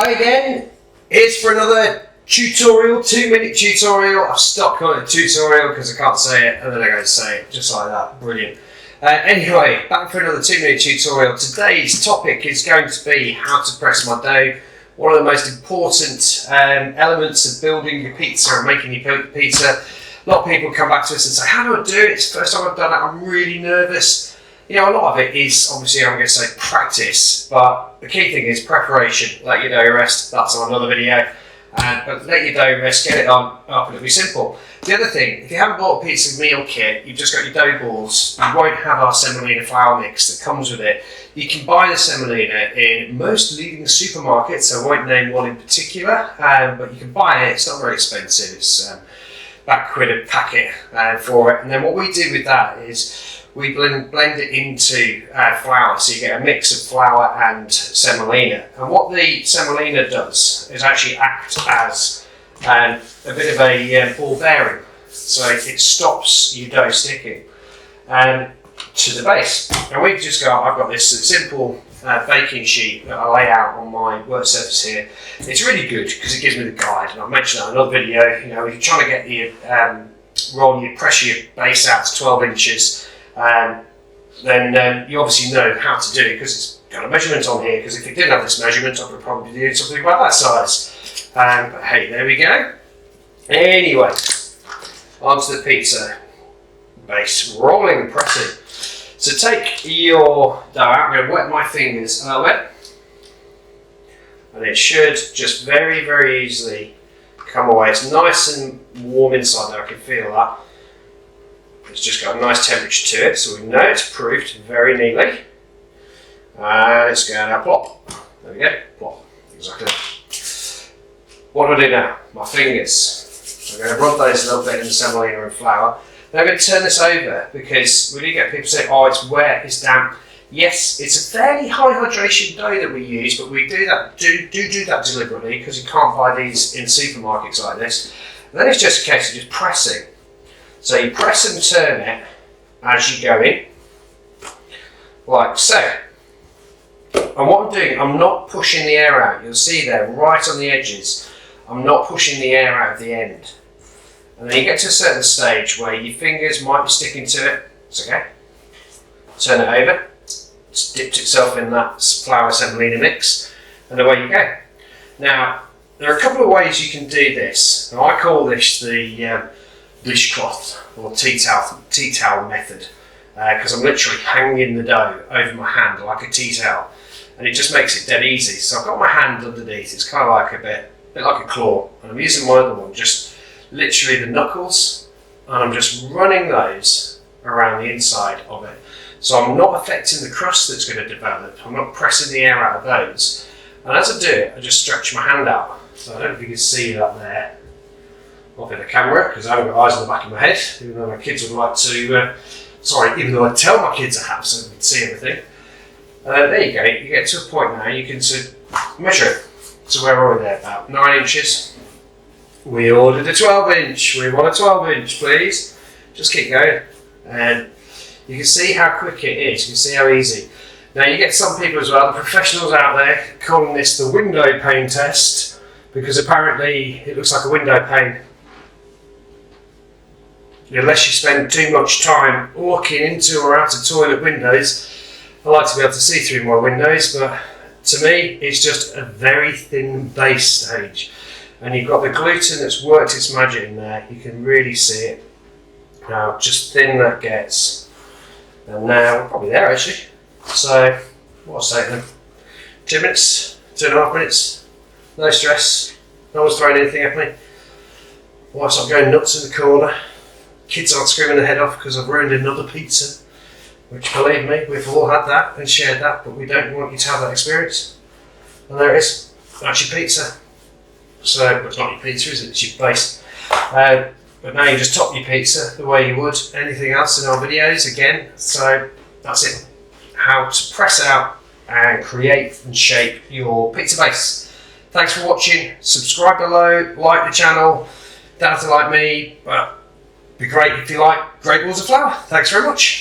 Hi again, here's for another tutorial, 2-minute tutorial. I've stopped calling it tutorial because I can't say it and then I go to say it, just like that, brilliant. Anyway, back for another 2-minute tutorial. Today's topic is going to be how to press my dough. One of the most important elements of building your pizza and making your pizza. A lot of people come back to us and say, how do I do it? It's the first time I've done it, I'm really nervous. You know, a lot of it is, obviously, I'm going to say practice, but the key thing is preparation. Let your dough rest, that's on another video. But let your dough rest, get it up, and it'll be simple. The other thing, if you haven't bought a pizza meal kit, you've just got your dough balls, you won't have our semolina flour mix that comes with it. You can buy the semolina in most leading supermarkets, I won't name one in particular, but you can buy it, it's not very expensive, it's about £1 a packet for it. And then what we do with that is, we blend it into flour, so you get a mix of flour and semolina. And what the semolina does is actually act as a bit of a ball bearing, so it stops your dough sticking to the base. And we've just got, I've got this simple baking sheet that I lay out on my work surface here. It's really good because it gives me the guide, and I've mentioned that in another video. You know, if you're trying to get your pressure your base out to 12 inches. Then you obviously know how to do it because it's got a measurement on here, because if you didn't have this measurement I would probably be doing something about that size. But hey, there we go. Anyway, onto the pizza base, rolling and pressing. So take your dough out, I'm going to wet my fingers a little bit, and it should just very, very easily come away. It's nice and warm inside there, I can feel that. It's just got a nice temperature to it, so we know it's proofed very neatly. And it's going to plop. There we go, plop. Exactly. What do I do now? My fingers. I'm going to rub those a little bit in the semolina and flour. Then I'm going to turn this over because we do get people say, oh, it's wet, it's damp. Yes, it's a fairly high hydration dough that we use, but we do that deliberately because you can't buy these in supermarkets like this. And then it's just a case of just pressing. So you press and turn it as you go in, like so. And what I'm doing, I'm not pushing the air out. You'll see there, right on the edges, I'm not pushing the air out of the end. And then you get to a certain stage where your fingers might be sticking to it. It's okay. Turn it over. It's dipped itself in that flour semolina mix, and away you go. Now, there are a couple of ways you can do this. Now, I call this the dishcloth or tea towel method, because I'm literally hanging the dough over my hand like a tea towel, and it just makes it dead easy. So I've got my hand underneath, it's kind of like a bit like a claw, and I'm using my other one, just literally the knuckles, and I'm just running those around the inside of it. So I'm not affecting the crust that's going to develop, I'm not pressing the air out of those, and as I do it I just stretch my hand out. So I don't know if you can see that there off in the camera, because I haven't got eyes on the back of my head, even though my kids would like to, even though I tell my kids I have so they can see everything. There you go, you get to a point now, you can measure it. So where are we there? About 9 inches. We ordered a 12 inch, we want a 12 inch please. Just keep going. And you can see how quick it is, you can see how easy. Now you get some people as well, the professionals out there, calling this the window pane test, because apparently it looks like a window pane. Unless you spend too much time walking into or out of toilet windows. I like to be able to see through my windows, but to me it's just a very thin base stage. And you've got the gluten that's worked its magic in there, you can really see it. How just thin that gets. And now we're probably there actually. So, what's that then? 2 minutes, 2.5 minutes, no stress, no one's throwing anything at me. Whilst I'm going nuts in the corner. Kids aren't screaming their head off because I've ruined another pizza, which, believe me, we've all had that and shared that, but we don't want you to have that experience. And there it is, that's your pizza. So, it's not your pizza, is it? It's your base. But now you just top your pizza the way you would anything else in our videos again. So, that's it. How to press out and create and shape your pizza base. Thanks for watching. Subscribe below, like the channel. Don't have to like me, but it'd be great if you like Great Balls of Flour. Thanks very much.